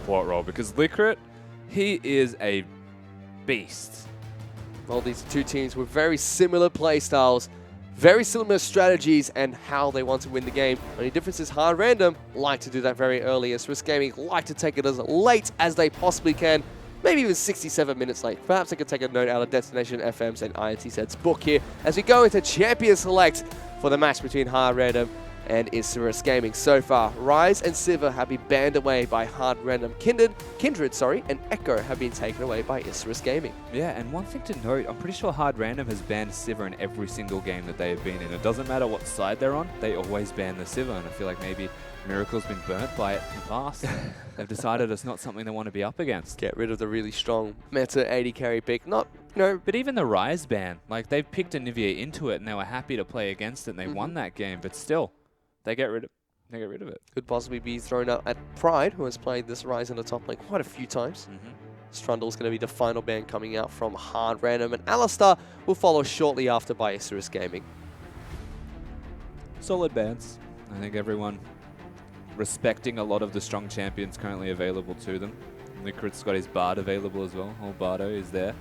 support role, because Licrit, he is a beast. Well, these two teams with very similar playstyles, very similar strategies, and how they want to win the game. Only difference is Hard Random like to do that very early. Isurus Gaming like to take it as late as they possibly can. Maybe even 67 minutes late. Perhaps I could take a note out of Destination FM's and INTZ's book here as we go into Champion Select for the match between Hard Random and Isurus Gaming. So far, Rise and Sivir have been banned away by Hard Random. Kindred, and Echo have been taken away by Isurus Gaming. Yeah, and one thing to note, I'm pretty sure Hard Random has banned Sivir in every single game that they have been in. It doesn't matter what side they're on, they always ban the Sivir, and I feel like maybe Miracle's been burnt by it in the past. They've decided it's not something they want to be up against. Get rid of the really strong meta 80 carry pick. Not, you know, but even the Rise ban, like they've picked Anivia into it and they were happy to play against it and they won that game, but still, they get rid of it. Could possibly be thrown out at Pride, who has played this Rise in the top lane quite a few times. Strundle's going to be the final ban coming out from Hard Random, and Alistar will follow shortly after by Isurus Gaming. Solid bans. I think everyone respecting a lot of the strong champions currently available to them. Licrit's got his Bard available as well. Old Bardo is there.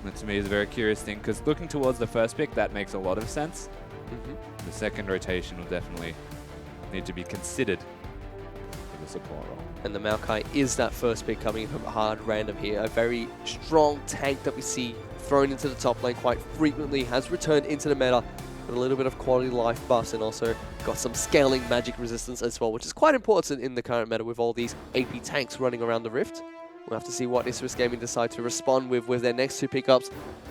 That to me is a very curious thing, because looking towards the first pick, that makes a lot of sense. The second rotation will definitely need to be considered for the support role. And the Maokai is that first pick coming from Hard Random here. A very strong tank that we see thrown into the top lane quite frequently, has returned into the meta with a little bit of quality life buffs, and also got some scaling magic resistance as well, which is quite important in the current meta with all these AP tanks running around the Rift. We'll have to see what Isurus Gaming decide to respond with their next two pickups.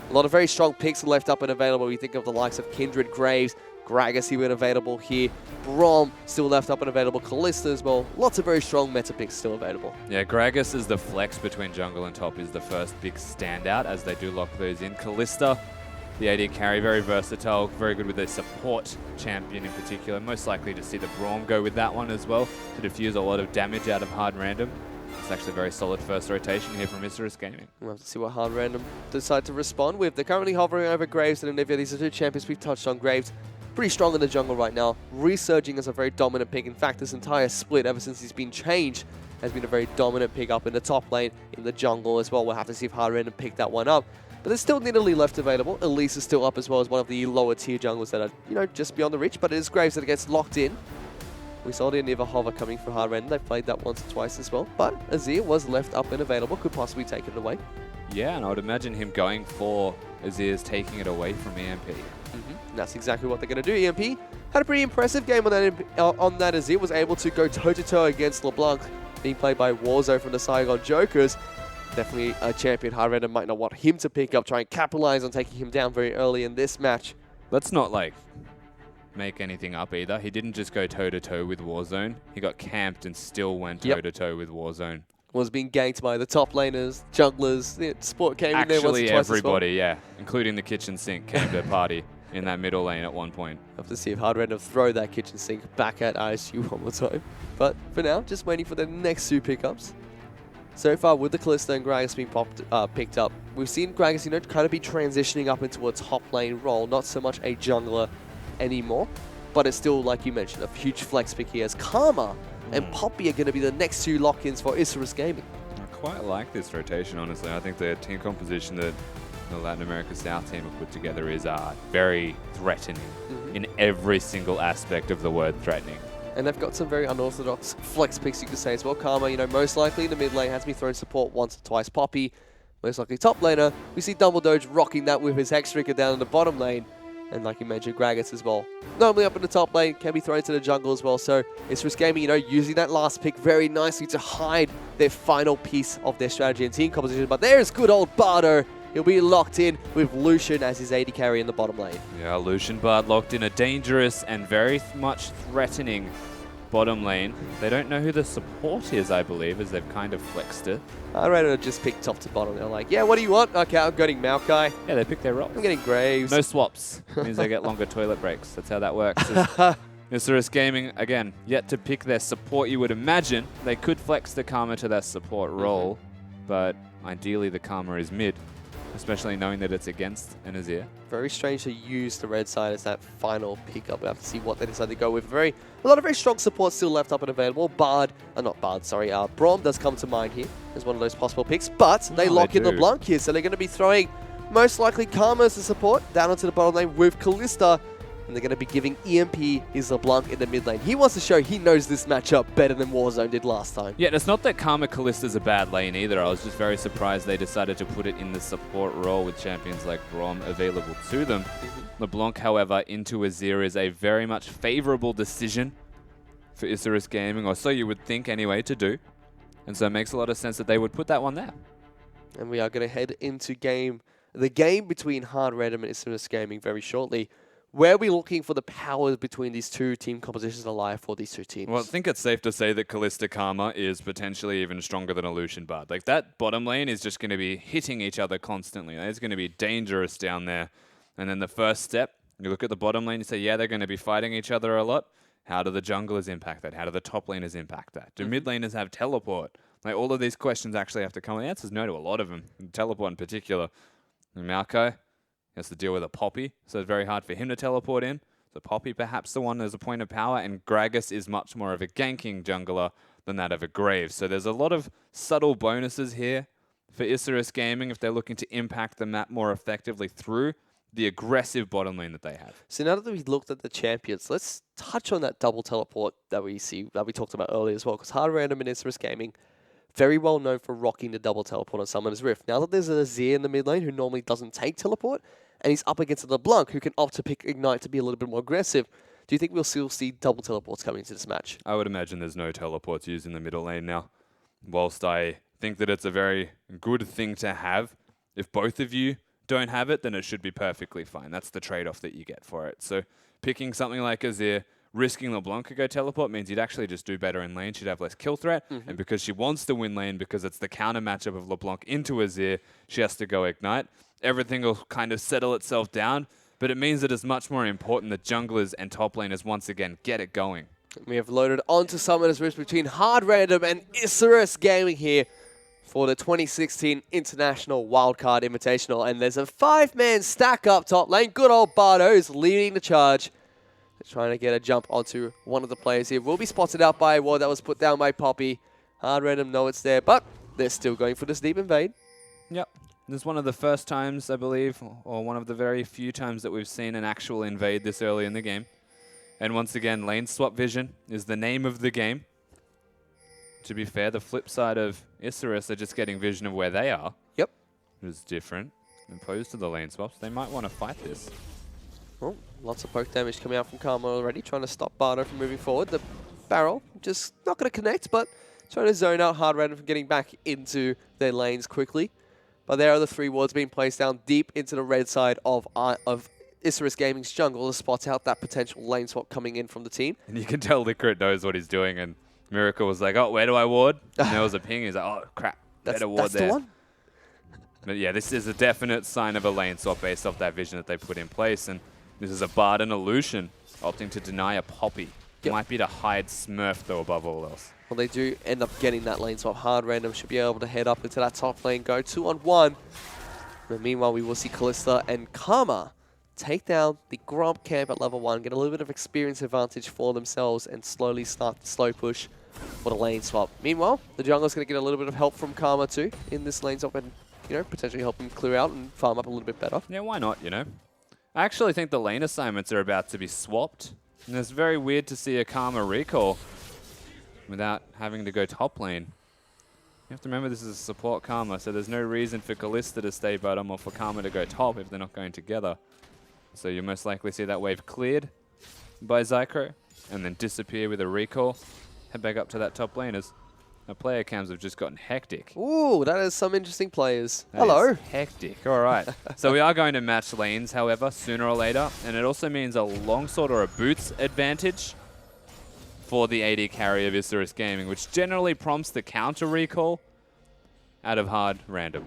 A lot of very strong picks left up and available. We think of the likes of Kindred, Graves, Gragas even available here. Brom still left up and available. Kalista as well. Lots of very strong meta picks still available. Yeah, Gragas is the flex between jungle and top, is the first big standout as they do lock those in. Kalista, the AD carry, very versatile, very good with their support champion in particular. Most likely to see the Braum go with that one as well to diffuse a lot of damage out of Hard Random. It's actually a very solid first rotation here from Isurus Gaming. We'll have to see what Hard Random decide to respond with. They're currently hovering over Graves and Anivia. These are two champions we've touched on. Graves, pretty strong in the jungle right now, resurging as a very dominant pick. In fact, this entire split, ever since he's been changed, has been a very dominant pick up in the top lane, in the jungle as well. We'll have to see if Hard Random pick that one up. But there's still Nidalee left available. Elise is still up as well as one of the lower tier junglers that are, you know, just beyond the reach. But it is Graves that gets locked in. We saw the Anivia hover coming for Hard Random. They've played that once or twice as well. But Azir was left up and available, could possibly take it away. Yeah, and I would imagine him going for Azir's taking it away from EMP. That's exactly what they're going to do. EMP had a pretty impressive game on that Azir, was able to go toe-to-toe against LeBlanc, being played by Warzone from the Saigon Jokers. Definitely a champion Hard Random might not want him to pick up, try and capitalize on taking him down very early in this match. Let's not, like, make anything up either. He didn't just go toe-to-toe with Warzone. He got camped and still went toe-to-toe with Warzone. Was being ganked by the top laners, junglers, support came in there once or twice everybody, as well. yeah. Including the kitchen sink came to party in that middle lane at one point. Have to see if Hard Random throw that kitchen sink back at ISG one more time. But for now, just waiting for the next two pickups. So far, with the Kalista and Gragas being picked up, we've seen Gragas, you know, kind of be transitioning up into a top lane role, not so much a jungler anymore, but it's still, like you mentioned, a huge flex pick here as Karma and Poppy are going to be the next two lock-ins for Isurus Gaming. I quite like this rotation, honestly. I think the team composition that the Latin America South team have put together is very threatening in every single aspect of the word threatening. And they've got some very unorthodox flex picks, you could say as well. Karma, you know, most likely in the mid lane has been throwing support once or twice. Poppy, most likely top laner. We see Double Doge rocking that with his Hex Trigger down in the bottom lane. And like you mentioned, Gragas as well. Normally up in the top lane, can be thrown into the jungle as well. So Isurus Gaming, you know, using that last pick very nicely to hide their final piece of their strategy and team composition. But there's good old Bardo. He'll be locked in with Lucian as his AD carry in the bottom lane. Yeah, Lucian Bard locked in a dangerous and very much threatening bottom lane. They don't know who the support is, I believe, as they've kind of flexed it. I read it just picked top to bottom. They're like, yeah, what do you want? Okay, I'm getting Maokai. Yeah, they picked their roles. I'm getting Graves. No swaps. Means they get longer toilet breaks. That's how that works. Isurus Gaming, again, yet to pick their support, you would imagine. They could flex the Karma to their support role, but ideally the Karma is mid. especially knowing that it's against an Azir. Very strange to use the red side as that final pickup. We have to see what they decide to go with. A lot of very strong support still left up and available. Braum does come to mind here as one of those possible picks, but they lock in LeBlanc here, so they're going to be throwing most likely Karma as the support down onto the bottom lane with Kalista, and they're going to be giving EMP his LeBlanc in the mid lane. He wants to show he knows this matchup better than Warzone did last time. Yeah, it's not that Karma Kalista's a bad lane either. I was just very surprised they decided to put it in the support role with champions like Braum available to them. LeBlanc, however, into Azir is a very much favorable decision for Isurus Gaming, or so you would think anyway, to do. And so it makes a lot of sense that they would put that one there. And we are going to head into the game between Hard Random and Isurus Gaming very shortly. Where are we looking for the powers between these two team compositions alive for these two teams? Well, I think it's safe to say that Kalista Karma is potentially even stronger than a Lucian Bard. Like, that bottom lane is just going to be hitting each other constantly. It's going to be dangerous down there. And then the first step, you look at the bottom lane, you say, yeah, they're going to be fighting each other a lot. How do the junglers impact that? How do the top laners impact that? Do mid laners have teleport? Like, all of these questions actually have to come. The answer is no to a lot of them, teleport in particular. And Malco has to deal with a Poppy, so it's very hard for him to teleport in. So Poppy perhaps the one as a point of power, and Gragas is much more of a ganking jungler than that of a Graves. So there's a lot of subtle bonuses here for Isurus Gaming if they're looking to impact the map more effectively through the aggressive bottom lane that they have. So now that we've looked at the champions, let's touch on that double teleport that we talked about earlier as well, because Hard Random and Isurus Gaming, very well known for rocking the double teleport on Summoner's Rift. Now that there's an Azir in the mid lane who normally doesn't take teleport, and he's up against a LeBlanc who can opt to pick Ignite to be a little bit more aggressive, do you think we'll still see double teleports coming into this match? I would imagine there's no teleports used in the middle lane now. Whilst I think that it's a very good thing to have, if both of you don't have it, then it should be perfectly fine. That's the trade-off that you get for it. So picking something like Azir, risking LeBlanc to go teleport means you'd actually just do better in lane. She'd have less kill threat. And because she wants to win lane, because it's the counter matchup of LeBlanc into Azir, she has to go Ignite. Everything will kind of settle itself down. But it means that it's much more important that junglers and top laners once again get it going. We have loaded onto Summoner's Rift between Hard Random and Isurus Gaming here for the 2016 International Wildcard Invitational. And there's a 5-man stack up top lane. Good old Bardo is leading the charge. Trying to get a jump onto one of the players here. Will be spotted out by a ward that was put down by Poppy. Hard Random know it's there, but they're still going for this deep invade. Yep. This is one of the first times, I believe, or one of the very few times that we've seen an actual invade this early in the game. And once again, lane swap vision is the name of the game. To be fair, the flip side of Isurus are just getting vision of where they are. Yep. It is different opposed to the lane swaps. They might want to fight this. Oh, lots of poke damage coming out from Karma already, trying to stop Bardo from moving forward. The barrel just not going to connect, but trying to zone out Hard Random from getting back into their lanes quickly. But there are the 3 wards being placed down deep into the red side of Isurus Gaming's jungle to spot out that potential lane swap coming in from the team. And you can tell Licorice knows what he's doing, and Miracle was like, oh, where do I ward? And there was a ping. He's like, oh, crap, better ward that's there. The one. But yeah, this is a definite sign of a lane swap based off that vision that they put in place. And this is a Bard and a Lucian opting to deny a Poppy. Yep. Might be to hide Smurf, though, above all else. Well, they do end up getting that lane swap. Hard Random should be able to head up into that top lane, go 2-on-1. But meanwhile, we will see Kalista and Karma take down the Gromp camp at level 1, get a little bit of experience advantage for themselves, and slowly start the slow push for the lane swap. Meanwhile, the jungler's going to get a little bit of help from Karma too in this lane swap and, you know, potentially help him clear out and farm up a little bit better. Yeah, why not, you know? I actually think the lane assignments are about to be swapped. And it's very weird to see a Karma recall without having to go top lane. You have to remember this is a support Karma, so there's no reason for Kalista to stay bottom or for Karma to go top if they're not going together. So you'll most likely see that wave cleared by Zycro and then disappear with a recall. Head back up to that top lane as our player cams have just gotten hectic. Ooh, that is some interesting players. That Hello. Hectic. All right. So we are going to match lanes, however, sooner or later. And it also means a longsword or a boots advantage for the AD carry of Isurus Gaming, which generally prompts the counter recall out of Hard Random.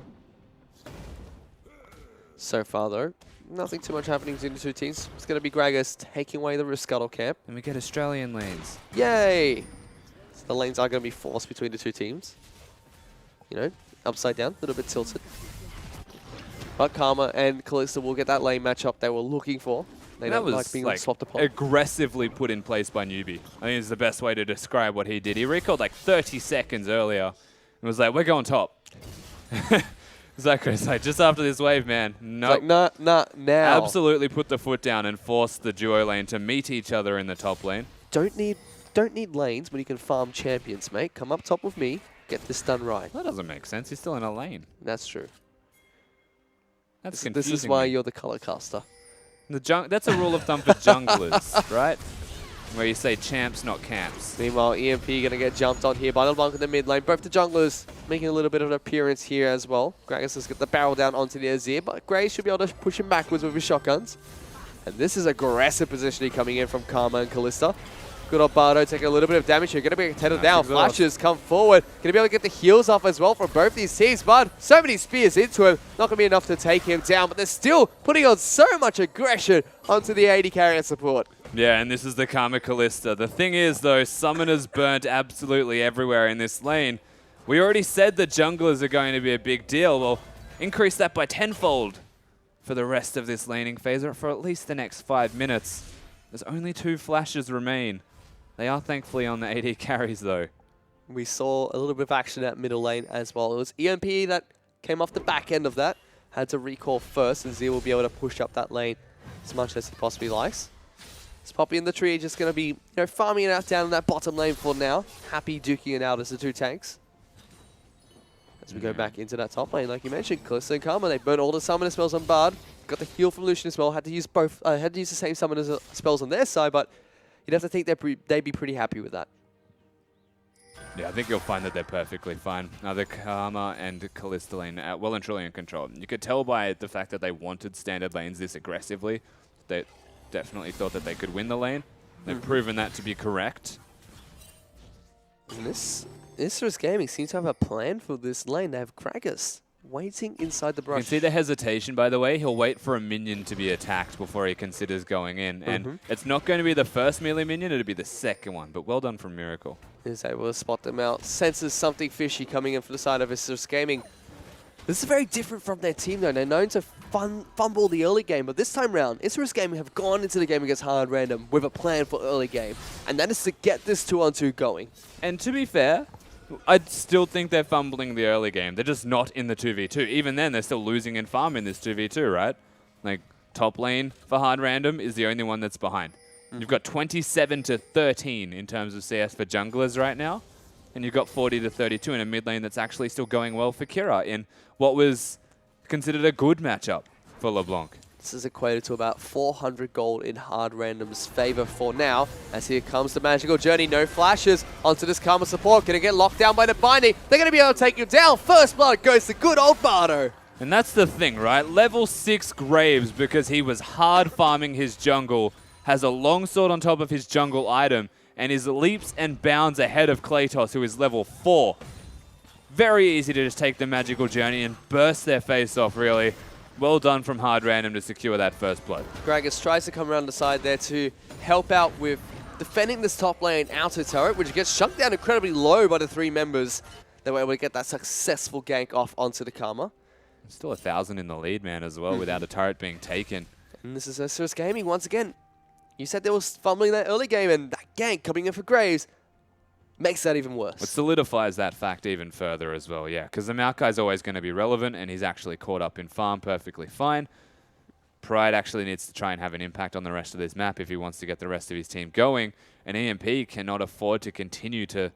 So far, though, nothing too much happening between the two teams. It's going to be Gragas taking away the Scuttle camp. And we get Australian lanes. Yay! So the lanes are going to be forced between the two teams. You know, upside down, a little bit tilted. But Karma and Kalista will get that lane matchup they were looking for. They That don't was like being swapped upon. aggressively put in place by Newbie. I think it's the best way to describe what he did. He recalled like 30 seconds earlier and was like, we're going top. Zach's like, just after this wave, man. No. Nope. Like, nah, now. Absolutely put the foot down and forced the duo lane to meet each other in the top lane. Don't need lanes when you can farm champions, mate. Come up top with me. Get this done right. That doesn't make sense. He's still in a lane. That's true. That's This confusing. is why me. you're the color caster. That's a rule of thumb for junglers, right? Where you say champs, not camps. Meanwhile, EMP going to get jumped on here by LeBlanc in the mid lane. Both the junglers making a little bit of an appearance here as well. Gragas has got the barrel down onto the Azir, but Gray should be able to push him backwards with his shotguns. And this is aggressive positioning coming in from Karma and Kalista. Good old Bardo taking a little bit of damage here. Going to be tethered down. Flashes come forward. Going to be able to get the heals off as well from both these teams. But so many spears into him. Not going to be enough to take him down. But they're still putting on so much aggression onto the AD carry and support. Yeah, and this is the Karma Kalista. The thing is, though, summoners burnt absolutely everywhere in this lane. We already said that junglers are going to be a big deal. Well, increase that by tenfold for the rest of this laning phase, or for at least the next 5 minutes. There's only 2 flashes remain. They are thankfully on the AD carries, though. We saw a little bit of action at middle lane as well. It was EMP that came off the back end of that. Had to recall first, and Z will be able to push up that lane as much as he possibly likes. It's Poppy in the tree just going to be farming it out down in that bottom lane for now. Happy duking it out as the 2 tanks. As we go back into that top lane, like you mentioned, Kalista and Karma, they burn all the summoner spells on Bard. Got the heal from Lucian as well. Had to use both. Had to use the same summoner spells on their side, but you'd have to think they'd be pretty happy with that. Yeah, I think you'll find that they're perfectly fine. Now, the Karma and Kalista lane well and truly in control. You could tell by the fact that they wanted standard lanes this aggressively. They definitely thought that they could win the lane. They've proven that to be correct. And Isurus Gaming seems to have a plan for this lane. They have Gragas waiting inside the brush. You can see the hesitation, by the way. He'll wait for a minion to be attacked before he considers going in. And it's not going to be the first melee minion, it'll be the second one. But well done from Miracle. He's able to spot them out. Senses something fishy coming in from the side of Isurus Gaming. This is very different from their team, though. They're known to fumble the early game, but this time round, Isurus Gaming have gone into the game against Hard Random with a plan for early game, and that is to get this 2-on-2 going. And to be fair, I still think they're fumbling the early game. They're just not in the 2v2. Even then, they're still losing in farm in this 2v2, right? Like, top lane for Hard Random is the only one that's behind. You've got 27-13 in terms of CS for junglers right now. And you've got 40-32 in a mid lane that's actually still going well for Kira in what was considered a good matchup for LeBlanc. This is equated to about 400 gold in Hard Random's favor for now. As here comes the Magical Journey. No flashes onto this Karma support. Going to get locked down by the binding. They're going to be able to take you down. First blood goes to good old Bardo. And that's the thing, right? Level 6 Graves, because he was hard farming his jungle, has a longsword on top of his jungle item, and is leaps and bounds ahead of Kratos, who is level 4. Very easy to just take the Magical Journey and burst their face off, really. Well done from Hard Random to secure that first blood. Gragas tries to come around the side there to help out with defending this top lane outer turret, which gets shut down incredibly low by the 3 members. They were able to get that successful gank off onto the Karma. Still 1,000 in the lead, man, as well, without a turret being taken. And this is Isurus Gaming once again. You said they were fumbling that early game, and that gank coming in for Graves makes that even worse. It solidifies that fact even further as well, yeah, because the Maokai is always going to be relevant, and he's actually caught up in farm perfectly fine. Pride actually needs to try and have an impact on the rest of this map if he wants to get the rest of his team going, and EMP cannot afford to continue to,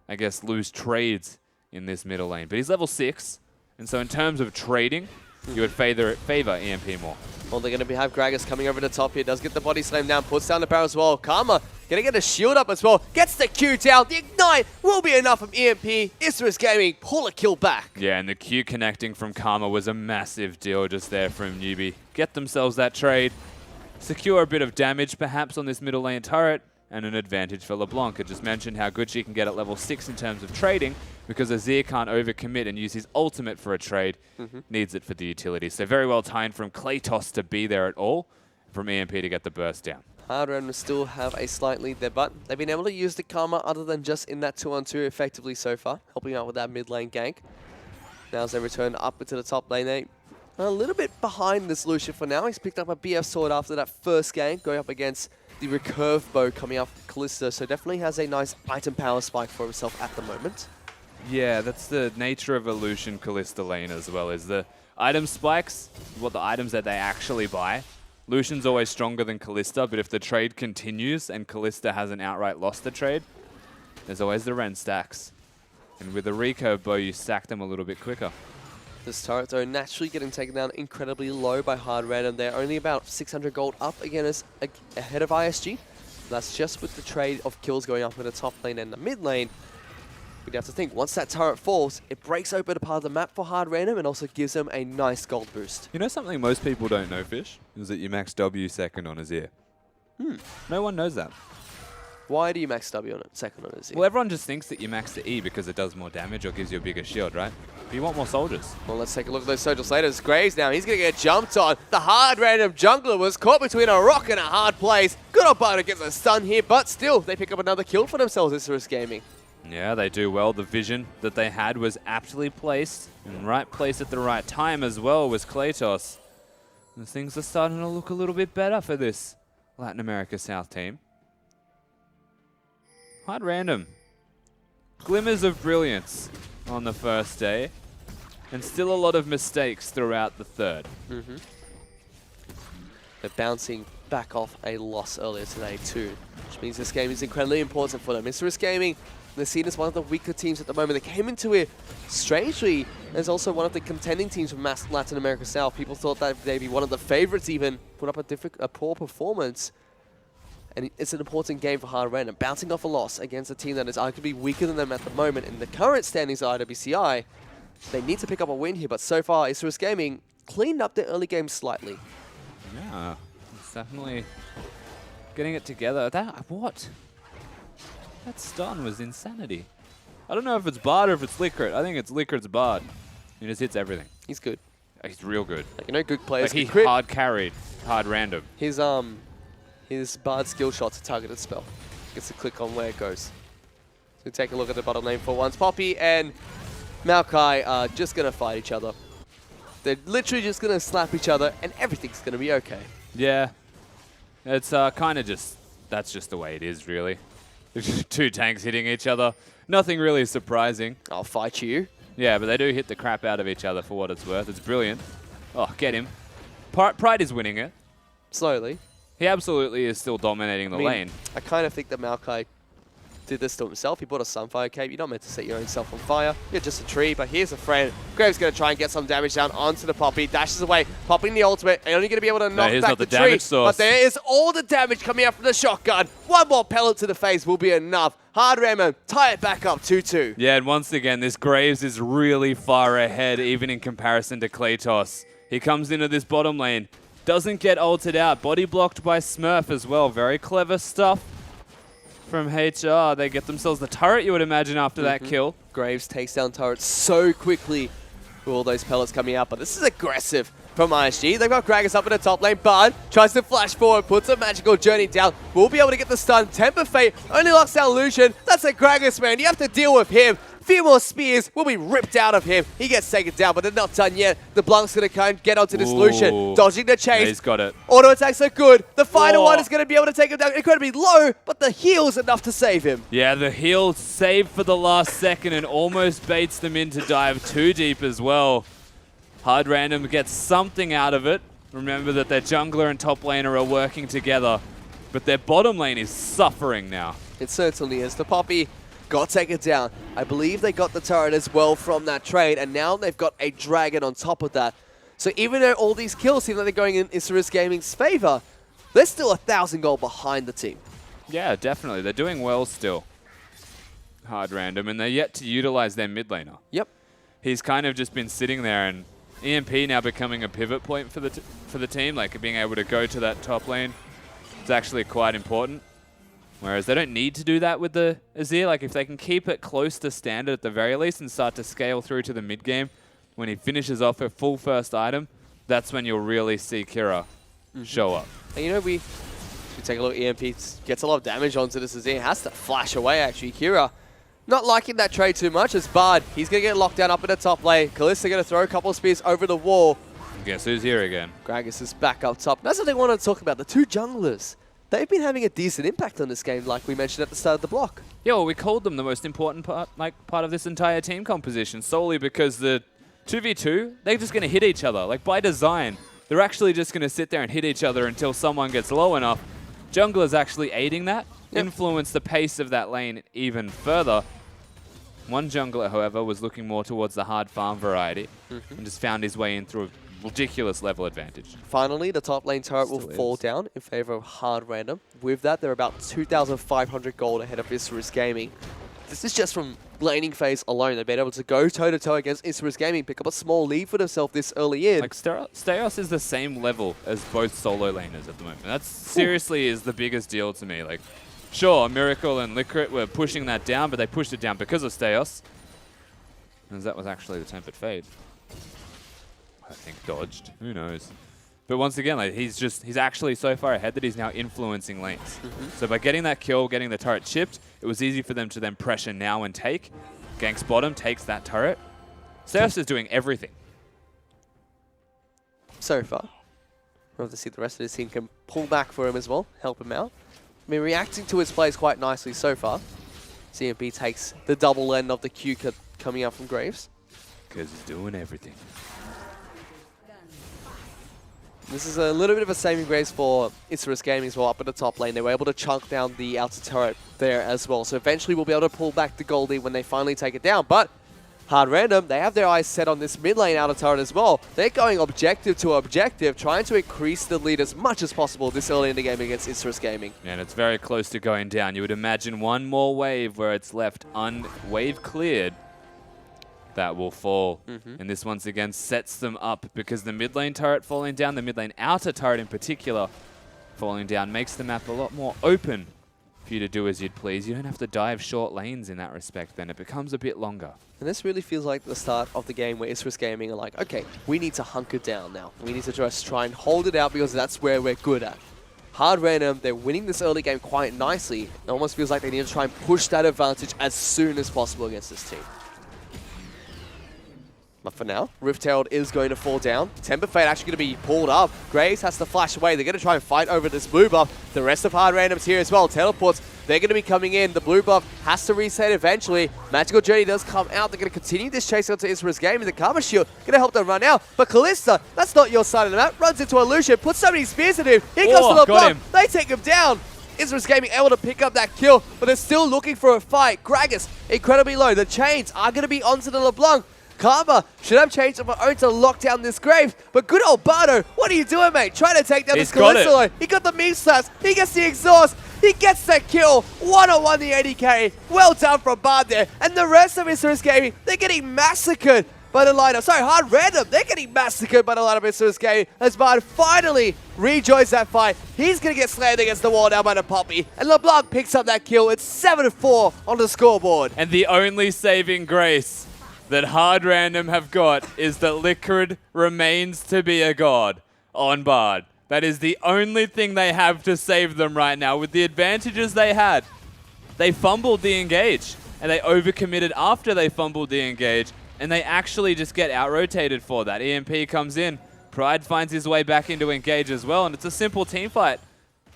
I guess, lose trades in this middle lane. But he's level 6, and so in terms of trading, you would favor EMP more. Well, they're going to have Gragas coming over the top here. Does get the body slam down, puts down the barrel as well. Karma going to get a shield up as well. Gets the Q down. The Ignite will be enough from EMP. Isurus Gaming pull a kill back. Yeah, and the Q connecting from Karma was a massive deal just there from Newbie. Get themselves that trade. Secure a bit of damage perhaps on this middle lane turret. And an advantage for LeBlanc. I just mentioned how good she can get at level 6 in terms of trading, because Azir can't overcommit and use his ultimate for a trade. Needs it for the utility. So very well timed from Kratos to be there at all, from EMP to get the burst down. Hard Random still have a slight lead there, but they've been able to use the Karma other than just in that 2-on-2 effectively so far, helping out with that mid lane gank. Now as they return up into the top lane, they A little bit behind this Lucian for now. He's picked up a BF sword after that first game, going up against the recurve bow coming up from Kalista, so definitely has a nice item power spike for himself at the moment. Yeah, that's the nature of a Lucian Kalista lane as well, is the item spikes, what the items that they actually buy. Lucian's always stronger than Kalista, but if the trade continues and Kalista hasn't outright lost the trade, there's always the Ren stacks. And with the recurve bow, you stack them a little bit quicker. This turret, though, naturally getting taken down incredibly low by Hard Random. They're only about 600 gold up against ahead of ISG. That's just with the trade of kills going up in the top lane and the mid lane. We'd have to think, once that turret falls, it breaks open a part of the map for Hard Random and also gives them a nice gold boost. You know something most people don't know, Fish? Is that you max W second on Azir. No one knows that. Why do you max W on it, second on Azir? Well, everyone just thinks that you max the E because it does more damage or gives you a bigger shield, right? But you want more soldiers. Well, let's take a look at those social slaters. Graves now, he's going to get jumped on. The Hard Random jungler was caught between a rock and a hard place. Good old Bardo gets a stun here, but still, they pick up another kill for themselves, Isurus Gaming. Yeah, they do well. The vision that they had was aptly placed, in right place at the right time as well was Kratos. And things are starting to look a little bit better for this Latin America South team. Hard Random. Glimmers of brilliance on the first day, and still a lot of mistakes throughout the third. They're bouncing back off a loss earlier today too, which means this game is incredibly important for them. Isurus Gaming, they're seen as one of the weaker teams at the moment. They came into it strangely as also one of the contending teams from Latin America South. People thought that they'd be one of the favorites even, put up a poor performance. And it's an important game for Hard Random. Bouncing off a loss against a team that is arguably weaker than them at the moment in the current standings of IWCI. They need to pick up a win here, but so far Isurus Gaming cleaned up their early game slightly. Yeah, it's definitely getting it together. What? That stun was insanity. I don't know if it's Bard or if it's Liquid. I think it's Liquid's Bard. He just hits everything. He's good. He's real good. Like, you know, good players. Like he hard carried, Hard Random. His Bard skill shot's a targeted spell. Gets to click on where it goes. So take a look at the bottom lane for once. Poppy and Maokai are just going to fight each other. They're literally just going to slap each other and everything's going to be okay. Yeah. It's kind of just, that's just the way it is, really. Two tanks hitting each other. Nothing really surprising. I'll fight you. Yeah, but they do hit the crap out of each other for what it's worth. It's brilliant. Oh, get him. Pride is winning it. Slowly. He absolutely is still dominating the lane. I kind of think that Maokai did this to himself. He bought a Sunfire cape. You're not meant to set your own self on fire. You're just a tree, but here's a friend. Graves going to try and get some damage down onto the Poppy. Dashes away, popping the ultimate. And only going to be able to knock back the tree. But there is all the damage coming out from the shotgun. One more pellet to the face will be enough. Hard Random tie it back up 2-2. Yeah, and once again, this Graves is really far ahead, even in comparison to Kratos. He comes into this bottom lane. Doesn't get ulted out. Body blocked by Smurf as well. Very clever stuff from HR. They get themselves the turret, you would imagine, after that kill. Graves takes down turrets so quickly with all those pellets coming out. But this is aggressive from ISG. They've got Gragas up in the top lane. Bard tries to flash forward, puts a magical journey down. Will be able to get the stun. Temper Fate only locks down Lucian. That's a Gragas, man. You have to deal with him. Few more spears will be ripped out of him. He gets taken down, but they're not done yet. The Blanc's going to come get onto this Lucian. Dodging the chase. Yeah, he's got it. Auto attacks are good. The final one is going to be able to take him down incredibly low, but the heal's enough to save him. Yeah, the heal saved for the last second and almost baits them in to dive too deep as well. Hard Random gets something out of it. Remember that their jungler and top laner are working together, but their bottom lane is suffering now. It certainly is. The Poppy got taken down. I believe they got the turret as well from that trade, and now they've got a dragon on top of that. So even though all these kills seem like they're going in Isurus Gaming's favor, they're still 1,000 gold behind the team. Yeah, definitely. They're doing well still. Hard Random, and they're yet to utilize their mid laner. Yep. He's kind of just been sitting there, and EMP now becoming a pivot point for the team, like being able to go to that top lane. It's actually quite important. Whereas they don't need to do that with the Azir. Like, if they can keep it close to standard at the very least and start to scale through to the mid game, when he finishes off a full first item, that's when you'll really see Kira show up. And you know, we take a look. EMP gets a lot of damage onto this Azir. Has to flash away, actually. Kira not liking that trade too much as Bard. He's going to get locked down up in the top lane. Kalista going to throw a couple of spears over the wall. Guess who's here again? Gragas is back up top. That's what they want to talk about. The two junglers. They've been having a decent impact on this game, like we mentioned at the start of the block. Yeah, well, we called them the most important part of this entire team composition, solely because the 2v2, they're just going to hit each other. Like, by design, they're actually just going to sit there and hit each other until someone gets low enough. Jungler's actually aiding that, influence the pace of that lane even further. One jungler, however, was looking more towards the hard farm variety and just found his way in through a ridiculous level advantage. Finally, the top lane turret will fall down in favor of hard random. With that, they're about 2,500 gold ahead of Isurus Gaming. This is just from laning phase alone. They've been able to go toe-to-toe against Isurus Gaming, pick up a small lead for themselves this early in. Like, Steos is the same level as both solo laners at the moment. That seriously is the biggest deal to me. Like, sure, Miracle and Licrit were pushing that down, but they pushed it down because of Steos. And that was actually the Tempered Fade. I think dodged. Who knows? But once again, like, he's actually so far ahead that he's now influencing lanes. So by getting that kill, getting the turret chipped, it was easy for them to then pressure now and take. Ganks bottom, takes that turret. Steos is doing everything. So far. We'll have to see if the rest of his team can pull back for him as well, help him out. I mean, reacting to his plays quite nicely so far. CMP takes the double end of the Q coming out from Graves. Because he's doing everything. This is a little bit of a saving grace for Isurus Gaming as well up at the top lane. They were able to chunk down the outer turret there as well. So eventually we'll be able to pull back the Goldie when they finally take it down. But hard random, they have their eyes set on this mid lane outer turret as well. They're going objective to objective, trying to increase the lead as much as possible this early in the game against Isurus Gaming. And it's very close to going down. You would imagine one more wave where it's left wave cleared. That will fall. And this once again sets them up because the mid lane turret falling down, the mid lane outer turret in particular falling down, makes the map a lot more open for you to do as you'd please. You don't have to dive short lanes in that respect then. It becomes a bit longer. And this really feels like the start of the game where Isurus Gaming are like, okay, we need to hunker down now. We need to just try and hold it out because that's where we're good at. Hard random, they're winning this early game quite nicely. It almost feels like they need to try and push that advantage as soon as possible against this team. But for now, Rift Herald is going to fall down. Temper Fade actually going to be pulled up. Graves has to flash away. They're going to try and fight over this blue buff. The rest of Hard Random's here as well. Teleports, they're going to be coming in. The blue buff has to reset eventually. Magical Journey does come out. They're going to continue this chase onto Isurus Gaming. The Karma Shield going to help them run out. But Kalista, that's not your side of the map. Runs into a Lucian, puts so many spears in him. Here comes the LeBlanc. They take him down. Isurus Gaming able to pick up that kill, but they're still looking for a fight. Gragas, incredibly low. The chains are going to be onto the LeBlanc. Karma should have changed of her own to lock down this Graves, but good old Bardo, what are you doing, mate? Trying to take down this Callisto. He got the meme slaps, he gets the exhaust, he gets that kill, one-on-one the 80k. Well done from Bard there, and the rest of Isurus Gaming, they're getting massacred by the lineup. Sorry, Hard Random, they're getting massacred by the lineup of Isurus Gaming as Bard finally rejoins that fight. He's going to get slammed against the wall now by the Poppy, and LeBlanc picks up that kill. It's 7-4 on the scoreboard. And the only saving grace that Hard Random have got is that Liquid remains to be a god on Bard. That is the only thing they have to save them right now. With the advantages they had, they fumbled the engage, and they overcommitted after they fumbled the engage, and they actually just get out-rotated for that. EMP comes in, Pride finds his way back into engage as well, and it's a simple team fight.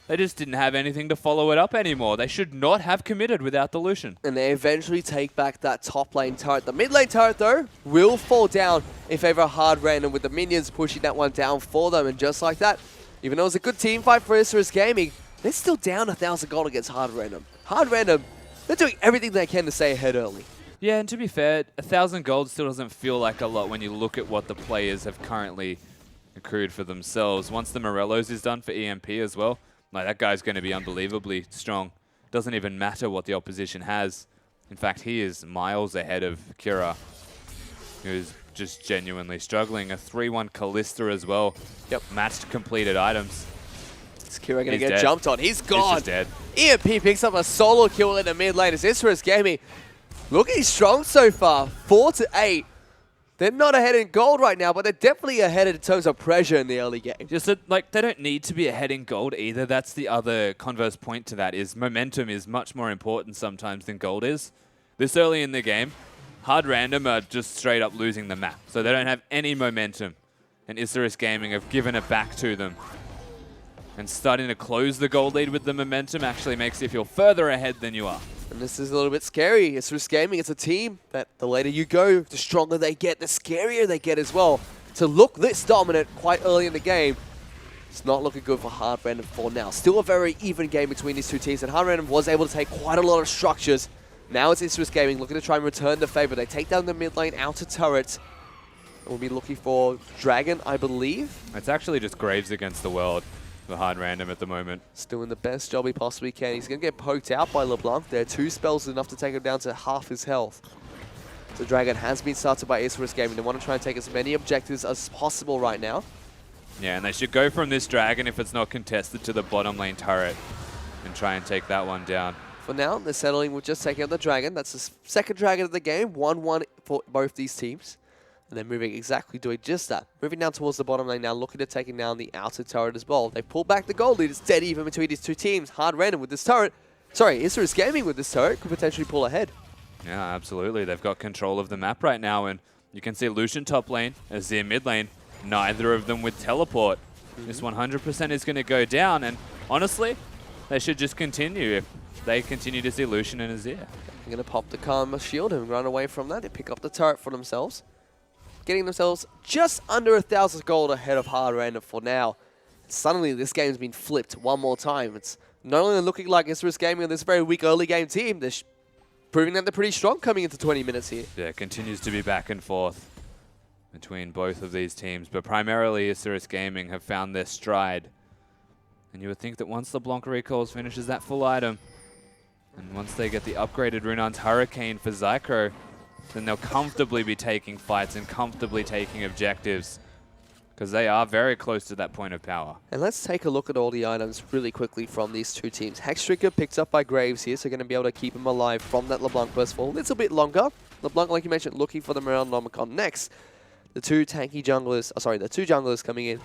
They just didn't have anything to follow it up anymore. They should not have committed without the Lucian. And they eventually take back that top lane turret. The mid lane turret, though, will fall down in favor of Hard Random, with the minions pushing that one down for them. And just like that, even though it was a good team fight for Isurus Gaming, they're still down 1,000 gold against Hard Random. Hard Random, they're doing everything they can to stay ahead early. Yeah, and to be fair, 1,000 gold still doesn't feel like a lot when you look at what the players have currently accrued for themselves. Once the Morellos is done for EMP as well, like, that guy's going to be unbelievably strong. Doesn't even matter what the opposition has. In fact, he is miles ahead of Kira, who's just genuinely struggling. A 3-1 Callista as well. Yep, matched completed items. Is Kira going to get jumped on? He's gone. He's just dead. EMP picks up a solo kill in the mid lane as Isurus Gaming looking strong so far. 4-8. They're not ahead in gold right now, but they're definitely ahead in terms of pressure in the early game. Just that, like, they don't need to be ahead in gold either. That's the other converse point to that, is momentum is much more important sometimes than gold is. This early in the game, Hard Random are just straight up losing the map. So they don't have any momentum. and Isurus Gaming have given it back to them. And starting to close the gold lead with the momentum actually makes you feel further ahead than you are. And this is a little bit scary. Isurus Gaming, it's a team that the later you go, the stronger they get, the scarier they get as well. To look this dominant quite early in the game, it's not looking good for Hard Random for now. Still a very even game between these two teams, and Hard Random was able to take quite a lot of structures. Now it's Isurus Gaming looking to try and return the favor. They take down the mid lane outer turret. We'll be looking for Dragon, I believe. It's actually just Graves against the world for Hard Random at the moment. Still doing the best job he possibly can. He's going to get poked out by LeBlanc there. 2 spells enough to take him down to half his health. So Dragon has been started by Isurus Gaming. They want to try and take as many objectives as possible right now. Yeah, and they should go from this Dragon if it's not contested to the bottom lane turret and try and take that one down. For now, they're settling with just taking out the Dragon. That's the second Dragon of the game. 1-1 for both these teams. And they're moving exactly doing just that. Moving down towards the bottom lane now, looking at taking down the outer turret as well. They pull back the gold lead. It's dead even between these two teams. Hard Random with this turret. Sorry, Isurus Gaming with this turret could potentially pull ahead. Yeah, absolutely. They've got control of the map right now, and you can see Lucian top lane, Azir mid lane, neither of them with teleport. This 100% is going to go down, and honestly, they should just continue if they continue to see Lucian and Azir. They're going to pop the Karma shield and run away from that. They pick up the turret for themselves, getting themselves just under 1,000 gold ahead of Hard Random for now. Suddenly, this game's been flipped one more time. It's not only looking like Isurus Gaming on this very weak early game team, they're proving that they're pretty strong coming into 20 minutes here. Yeah, it continues to be back and forth between both of these teams, but primarily Isurus Gaming have found their stride. And you would think that once LeBlanc recalls, finishes that full item, and once they get the upgraded Runan's Hurricane for Zycro, then they'll comfortably be taking fights and comfortably taking objectives, because they are very close to that point of power. And let's take a look at all the items really quickly from these two teams. Hextrigger picked up by Graves here, so going to be able to keep him alive from that LeBlanc burst for a little bit longer. LeBlanc, like you mentioned, looking for them around Nomicon next. The two tanky junglers, the two junglers coming in.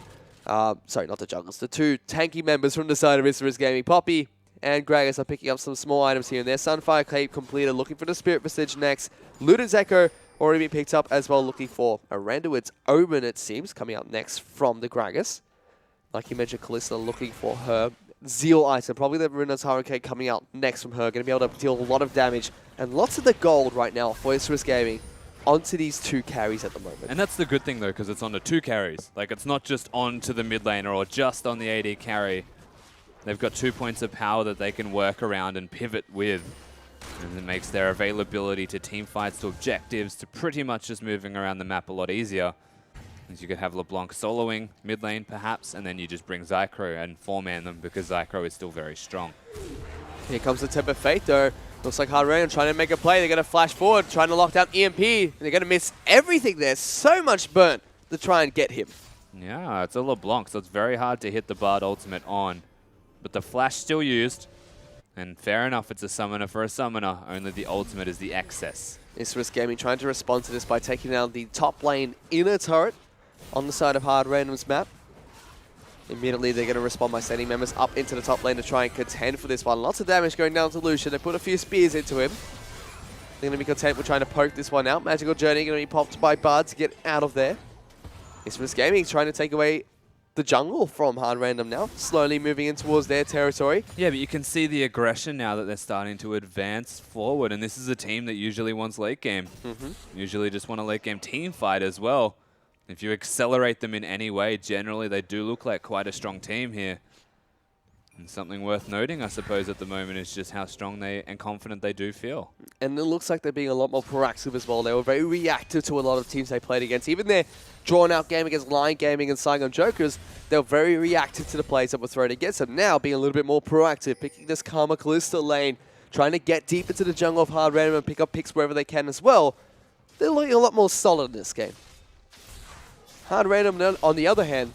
Sorry, not the junglers. The two tanky members from the side of Isurus Gaming, Poppy and Gragas, are picking up some small items here and there. Sunfire Cape completed, looking for the Spirit Visage next. Luden's Echo already been picked up as well, looking for a Randuin's Omen, it seems, coming up next from the Gragas. Like you mentioned, Kalista looking for her Zeal item. Probably the Runa's Hurricane coming out next from her. Going to be able to deal a lot of damage. And lots of the gold right now for Isurus Gaming onto these two carries at the moment. And that's the good thing, though, because it's on the two carries. Like, it's not just onto the mid laner or just on the AD carry. They've got 2 points of power that they can work around and pivot with. And it makes their availability to team fights, to objectives, to pretty much just moving around the map a lot easier. As you could have LeBlanc soloing mid lane, perhaps, and then you just bring Zycro and 4-man them because Zycro is still very strong. Here comes the Temper Fate, though. Looks like Hard Random trying to make a play. They're going to flash forward, trying to lock down EMP. And they're going to miss everything there. So much burnt to try and get him. Yeah, it's a LeBlanc, so it's very hard to hit the Bard ultimate on. But the flash still used. And fair enough, it's a summoner for a summoner. Only the ultimate is the excess. Isurus Gaming trying to respond to this by taking down the top lane inner turret on the side of Hard Random's map. Immediately, they're going to respond by sending members up into the top lane to try and contend for this one. Lots of damage going down to Lucian. They put a few spears into him. They're going to be content with trying to poke this one out. Magical Journey going to be popped by Bard to get out of there. Isurus Gaming trying to take away the jungle from Hard Random now, slowly moving in towards their territory. Yeah, but you can see the aggression now that they're starting to advance forward, and this is a team that usually wants late game. Usually just want a late game team fight as well. If you accelerate them in any way, generally they do look like quite a strong team here. And something worth noting, I suppose, at the moment is just how strong they and confident they do feel. And it looks like they're being a lot more proactive as well. They were very reactive to a lot of teams they played against. Even their drawn-out game against Lion Gaming and Saigon Jokers, they were very reactive to the plays that were thrown against them. Now, being a little bit more proactive, picking this Karma Kalista lane, trying to get deep into the jungle of Hard Random and pick up picks wherever they can as well. They're looking a lot more solid in this game. Hard Random, on the other hand,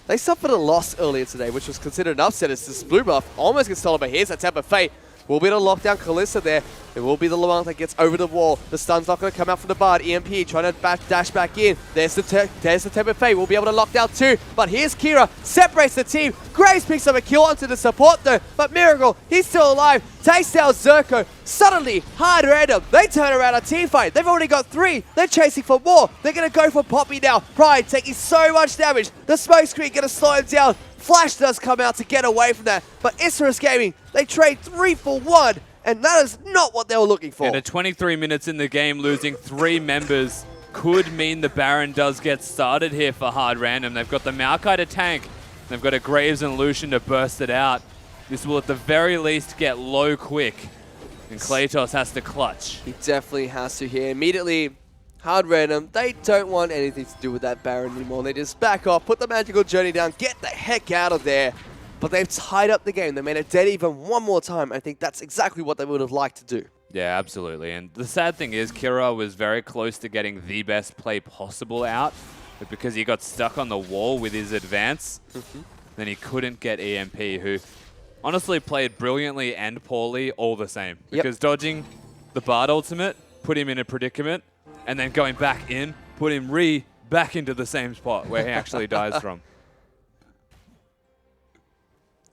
they suffered a loss earlier today, which was considered an upset as this blue buff almost gets stolen, but here's that Temper Fate. Will be able to lock down Kalista there. It will be the Lamont that gets over the wall. The stun's not going to come out from the Bard. EMP trying to dash back in. There's the Temper Fate. We'll be able to lock down two. But here's Kira. Separates the team. Graves picks up a kill onto the support though. But Miracle, he's still alive. Takes down Zerko. Suddenly, Hard Random. They turn around a team fight. They've already got 3. They're chasing for more. They're going to go for Poppy now. Pride taking so much damage. The smoke screen going to slow him down. Flash does come out to get away from that. But Isurus Gaming, they trade 3 for 1. And that is not what they were looking for. And at 23 minutes in the game, losing 3 members could mean the Baron does get started here for Hard Random. They've got the Maokai to tank. They've got a Graves and Lucian to burst it out. This will at the very least get low quick. And Kratos has to clutch. He definitely has to here. Immediately, Hard Random, they don't want anything to do with that Baron anymore. They just back off, put the magical journey down, get the heck out of there. But they've tied up the game. They made it dead even one more time. I think that's exactly what they would have liked to do. Yeah, absolutely. And the sad thing is, Kira was very close to getting the best play possible out. But because he got stuck on the wall with his advance, then he couldn't get EMP, who honestly played brilliantly and poorly all the same. Because dodging the Bard ultimate put him in a predicament, and then going back in put him back into the same spot where he actually dies from.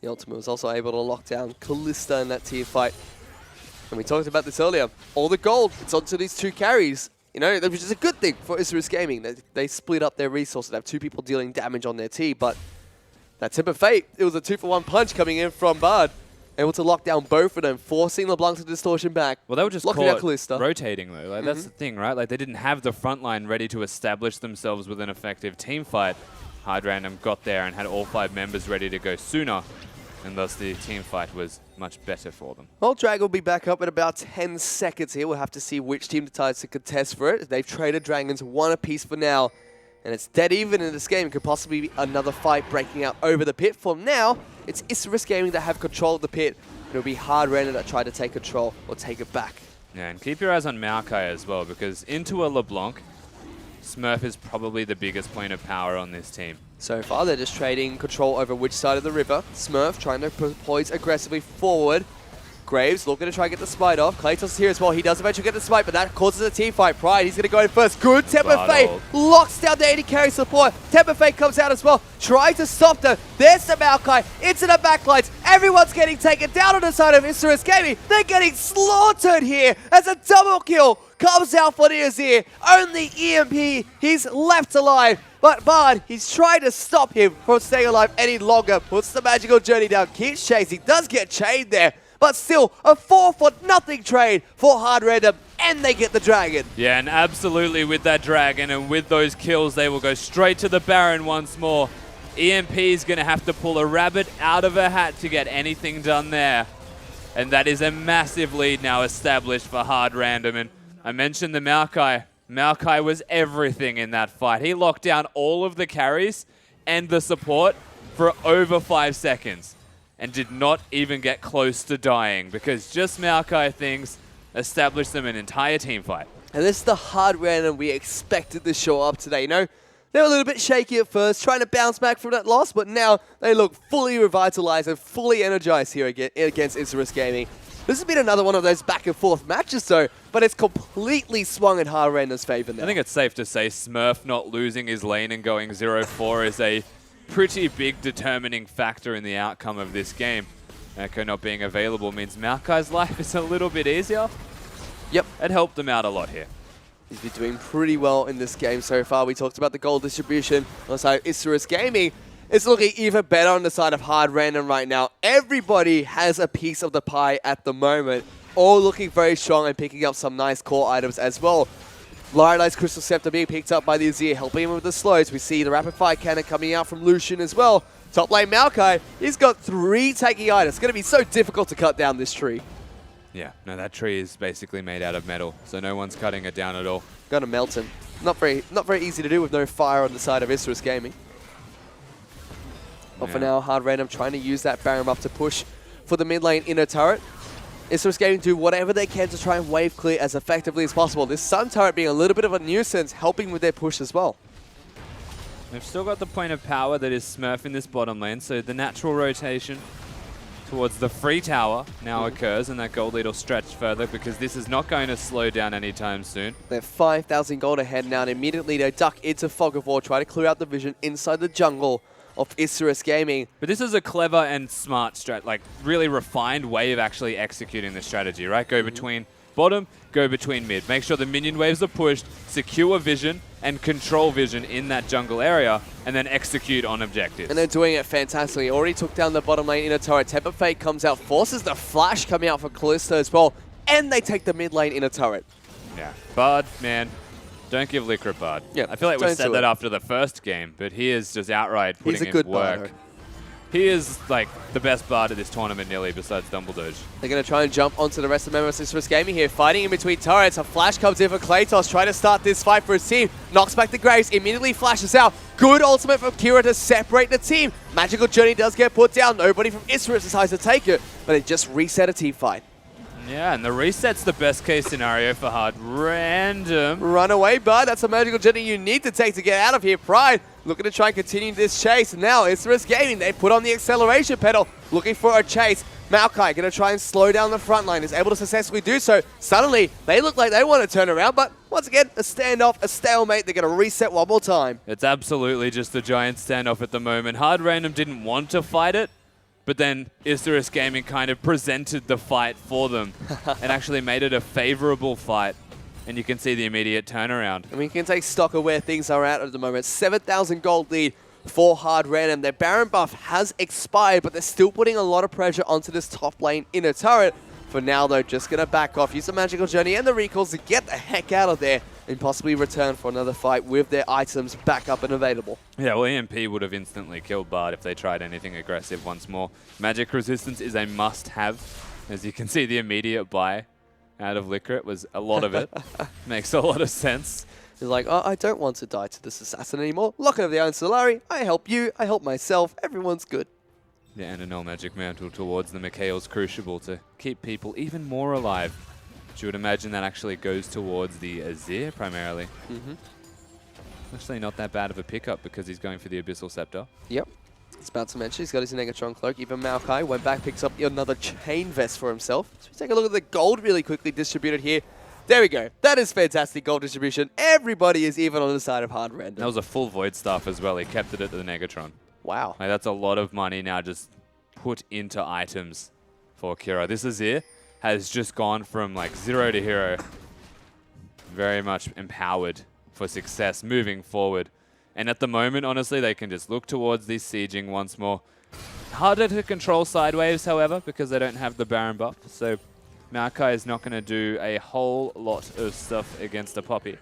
The ultimate was also able to lock down Kalista in that team fight. And we talked about this earlier. All the gold, it's onto these 2 carries. You know, which is a good thing for Isurus Gaming. They split up their resources. They have 2 people dealing damage on their team. But that Temper Fate, it was a 2-for-1 punch coming in from Bard. Able to lock down both of them, forcing LeBlanc to distortion back. Well, they were just caught rotating, though. Like, that's the thing, right? Like, they didn't have the front line ready to establish themselves with an effective team fight. Hard Random got there and had all 5 members ready to go sooner. And thus the team fight was much better for them. Well, Drag will be back up in about 10 seconds here. We'll have to see which team decides to contest for it. They've traded Dragons 1 apiece for now. And it's dead even in this game. Could possibly be another fight breaking out over the pit. For now, it's Isurus Gaming that have control of the pit. It'll be Hard Random that try to take control or take it back. Yeah, and keep your eyes on Maokai as well, because into a LeBlanc, Smurf is probably the biggest point of power on this team. So far, they're just trading control over which side of the river. Smurf trying to poise aggressively forward. Graves looking to try and get the smite off. Kratos is here as well. He does eventually get the smite, but that causes a team fight. Pride, he's going to go in first. Good Temper Fate locks down the AD carry support. Temper Fate comes out as well, trying to stop them. There's the Maokai into the backlines. Everyone's getting taken down on the side of Isurus Gaming. They're getting slaughtered here as a double kill comes out for Neazir. Only EMP, he's left alive. But Bard, he's trying to stop him from staying alive any longer. Puts the magical journey down, keeps chasing, does get chained there. But still, a 4-for-0 trade for Hard Random, and they get the Dragon. Yeah, and absolutely with that Dragon and with those kills, they will go straight to the Baron once more. EMP is going to have to pull a rabbit out of a hat to get anything done there. And that is a massive lead now established for Hard Random. And I mentioned the Maokai. Maokai was everything in that fight. He locked down all of the carries and the support for over 5 seconds. And did not even get close to dying, because just Maokai things established them an entire team fight. And this is the Hard Random we expected to show up today. You know, they were a little bit shaky at first, trying to bounce back from that loss, but now they look fully revitalized and fully energized here against Isurus Gaming. This has been another one of those back and forth matches though, but it's completely swung in Hard Random's favor now. I think it's safe to say Smurf not losing his lane and going 0-4 is a pretty big determining factor in the outcome of this game. Echo not being available means Maokai's life is a little bit easier. Yep. It helped them out a lot here. He's been doing pretty well in this game so far. We talked about the gold distribution. Also, Isurus Gaming is looking even better on the side of Hard Random right now. Everybody has a piece of the pie at the moment. All looking very strong and picking up some nice core items as well. Lionized Crystal Scepter being picked up by the Azir, helping him with the slows. We see the Rapid Fire Cannon coming out from Lucian as well. Top lane Maokai, he's got 3 tanky items. It's going to be so difficult to cut down this tree. Yeah, no, that tree is basically made out of metal, so no one's cutting it down at all. Gonna melt him. Not very easy to do with no fire on the side of Isurus Gaming. But for now, Hard Random trying to use that Baron buff to push for the mid lane inner turret. Isurus Gaming do whatever they can to try and wave clear as effectively as possible. This Sun turret being a little bit of a nuisance, helping with their push as well. They've still got the point of power that is Smurf in this bottom lane, so the natural rotation towards the free tower now occurs, and that gold lead will stretch further because this is not going to slow down anytime soon. They're 5,000 gold ahead now, and immediately they duck into Fog of War, try to clear out the vision inside the jungle of Isurus Gaming. But this is a clever and smart strat, like really refined way of actually executing the strategy, right? Go between bottom, go between mid. Make sure the minion waves are pushed, secure vision and control vision in that jungle area, and then execute on objectives. And they're doing it fantastically. Already took down the bottom lane in a turret. Temper Fate comes out, forces the flash coming out for Kalista as well, and they take the mid lane in a turret. Yeah, Bard, man, don't give Liquor Bard. Yeah, I feel like we said that after the first game, but he is just outright putting He's a in good work. Bard. He is like the best Bard of this tournament nearly, besides Dumbledore. They're going to try and jump onto the rest of the members of Isurus Gaming here, fighting in between turrets. A flash comes in for Kratos, trying to start this fight for his team. Knocks back the Graves, immediately flashes out. Good ultimate from Kira to separate the team. Magical Journey does get put down. Nobody from Isurus decides to take it, but it just reset a team fight. Yeah, and the reset's the best case scenario for Hard. Random. Run away, bud. That's a Magical Journey you need to take to get out of here. Pride looking to try and continue this chase. Now, Isurus Gaming, they put on the acceleration pedal, looking for a chase. Maokai going to try and slow down the front line, is able to successfully do so. Suddenly, they look like they want to turn around, but once again, a standoff, a stalemate. They're going to reset one more time. It's absolutely just a giant standoff at the moment. Hard Random didn't want to fight it, but then Isurus Gaming kind of presented the fight for them and actually made it a favorable fight. And you can see the immediate turnaround. And we can take stock of where things are at the moment. 7,000 gold lead for Hard Random. Their Baron buff has expired, but they're still putting a lot of pressure onto this top lane in a turret. For now, though, just going to back off, use the Magical Journey and the recalls to get the heck out of there and possibly return for another fight with their items back up and available. Yeah, well, EMP would have instantly killed Bard if they tried anything aggressive once more. Magic resistance is a must-have. As you can see, the immediate buy out of Liquor, it was a lot of it. Makes a lot of sense. He's like, oh, I don't want to die to this assassin anymore. Lock it of the Iron Solari. I help you. I help myself. Everyone's good. Yeah, and a null magic mantle towards the Mikhail's Crucible to keep people even more alive. Which you would imagine that actually goes towards the Azir primarily. Actually not that bad of a pickup because he's going for the Abyssal Scepter. Yep. It's about to mention he's got his Negatron Cloak. Even Maokai went back, picks up another Chain Vest for himself. So we take a look at the gold really quickly distributed here. There we go. That is fantastic gold distribution. Everybody is even on the side of Hard Random. That was a full Void Staff as well. He kept it at the Negatron. Wow. Like, that's a lot of money now just put into items for Kira. This Azir has just gone from like 0 to hero. Very much empowered for success moving forward. And at the moment, honestly, they can just look towards this sieging once more. Harder to control sideways, however, because they don't have the Baron buff. So Maokai is not going to do a whole lot of stuff against the Poppy.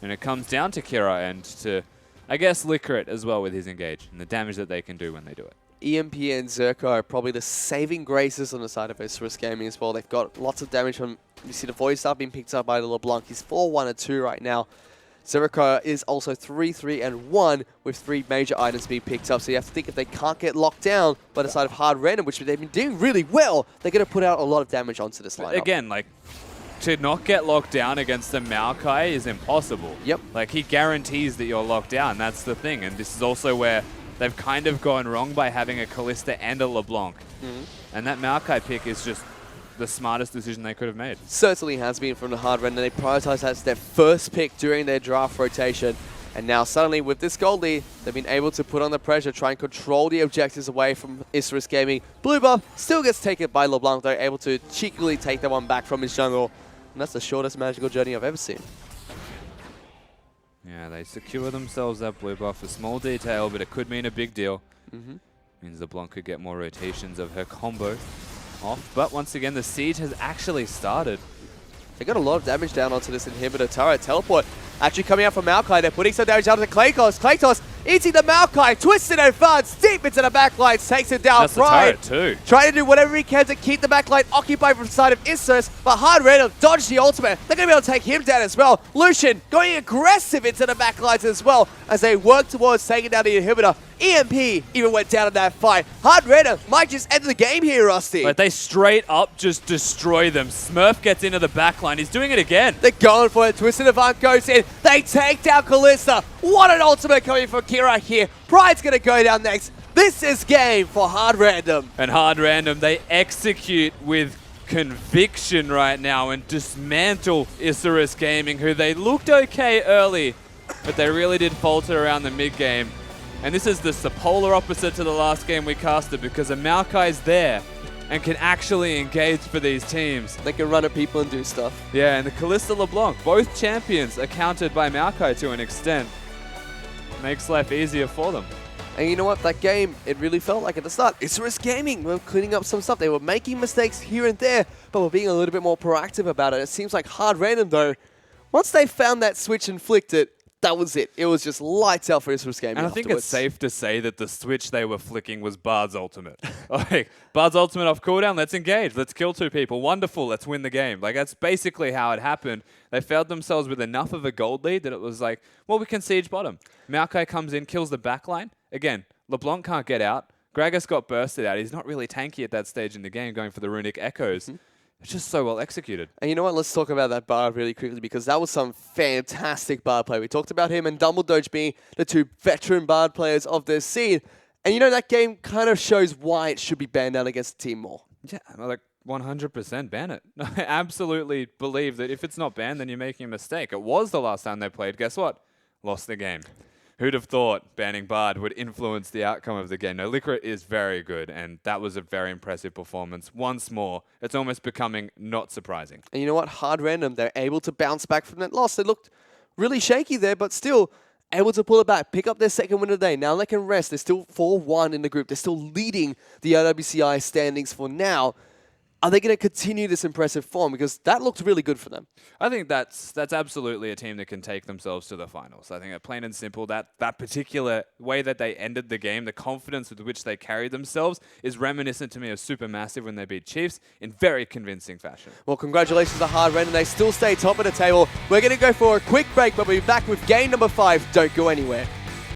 And it comes down to Kira and to, I guess, Liquor it as well with his engage and the damage that they can do when they do it. EMP and Zerko are probably the saving graces on the side of Isurus Gaming as well. They've got lots of damage from, you see the Void Star being picked up by LeBlanc. He's 4-1-2 right now. Zerko is also 3-3-1 with 3 major items being picked up. So you have to think if they can't get locked down by the side of Hard Random, which they've been doing really well, they're going to put out a lot of damage onto this lineup. Again, like, to not get locked down against the Maokai is impossible. Yep. Like, he guarantees that you're locked down. That's the thing. And this is also where they've kind of gone wrong by having a Kalista and a LeBlanc. And that Maokai pick is just the smartest decision they could have made. Certainly has been from the Hard Random. They prioritized that as their first pick during their draft rotation. And now suddenly with this gold lead, they've been able to put on the pressure, try and control the objectives away from Isurus Gaming. Blue buff still gets taken by LeBlanc, though, able to cheekily take that one back from his jungle. And that's the shortest magical journey I've ever seen. Yeah, they secure themselves that blue buff. A small detail, but it could mean a big deal. Means LeBlanc could get more rotations of her combo off. But once again, the siege has actually started. They got a lot of damage down onto this inhibitor turret. Teleport actually coming out from Maokai. They're putting some damage down to Kratos. Kratos eating the Maokai, twisted and advanced deep into the backlines, takes it down. That's Pride the turret too. trying to do whatever he can to keep the backline occupied from the side of Isurus, but Hard Random dodged the ultimate. They're going to be able to take him down as well. Lucian going aggressive into the backlines as well as they work towards taking down the inhibitor. EMP even went down in that fight. Hard Random might just end the game here, Rusty. Like, they straight up just destroy them. Smurf gets into the backline. He's doing it again. They're going for it. Twisted Avant goes in. They take down Kalista. What an ultimate coming from Kira here. Pride's going to go down next. This is game for Hard Random. And Hard Random, they execute with conviction right now and dismantle Isurus Gaming, who they looked okay early, but they really did falter around the mid-game. And this is the polar opposite to the last game we casted, because a Maokai's there and can actually engage for these teams. They can run at people and do stuff. Yeah, and the Kalista LeBlanc, both champions are countered by Maokai to an extent. Makes life easier for them. And you know what? That game, it really felt like at the start, Isurus Gaming were cleaning up some stuff. They were making mistakes here and there, but were being a little bit more proactive about it. It seems like Hard Random, though, once they found that switch and flicked it, that was it. It was just lights out for Isurus Gaming. And I think it's safe to say that the switch they were flicking was Bard's ultimate. Like, Bard's ultimate off cooldown, let's engage, let's kill 2 people, wonderful, let's win the game. Like, that's basically how it happened. They found themselves with enough of a gold lead that it was like, well, we can siege bottom. Maokai comes in, kills the backline. Again, LeBlanc can't get out. Gragas got bursted out. He's not really tanky at that stage in the game, going for the runic echoes. It's just so well executed. And you know what? Let's talk about that Bard really quickly, because that was some fantastic Bard play. We talked about him and Dumbledore being the 2 veteran Bard players of this scene. And you know, that game kind of shows why it should be banned out against the team more. Yeah, like 100% ban it. I absolutely believe that if it's not banned, then you're making a mistake. It was the last time they played. Guess what? Lost the game. Who'd have thought banning Bard would influence the outcome of the game? No, Licorice is very good, and that was a very impressive performance. Once more, it's almost becoming not surprising. And you know what? Hard Random, they're able to bounce back from that loss. They looked really shaky there, but still able to pull it back, pick up their second win of the day. Now they can rest. They're still 4-1 in the group. They're still leading the IWCI standings for now. Are they going to continue this impressive form? Because that looked really good for them. I think that's absolutely a team that can take themselves to the finals. I think that plain and simple, that particular way that they ended the game, the confidence with which they carried themselves is reminiscent to me of Supermassive when they beat Chiefs in very convincing fashion. Well, congratulations to Hard Random. They still stay top of the table. We're going to go for a quick break, but we'll be back with game number 5. Don't go anywhere.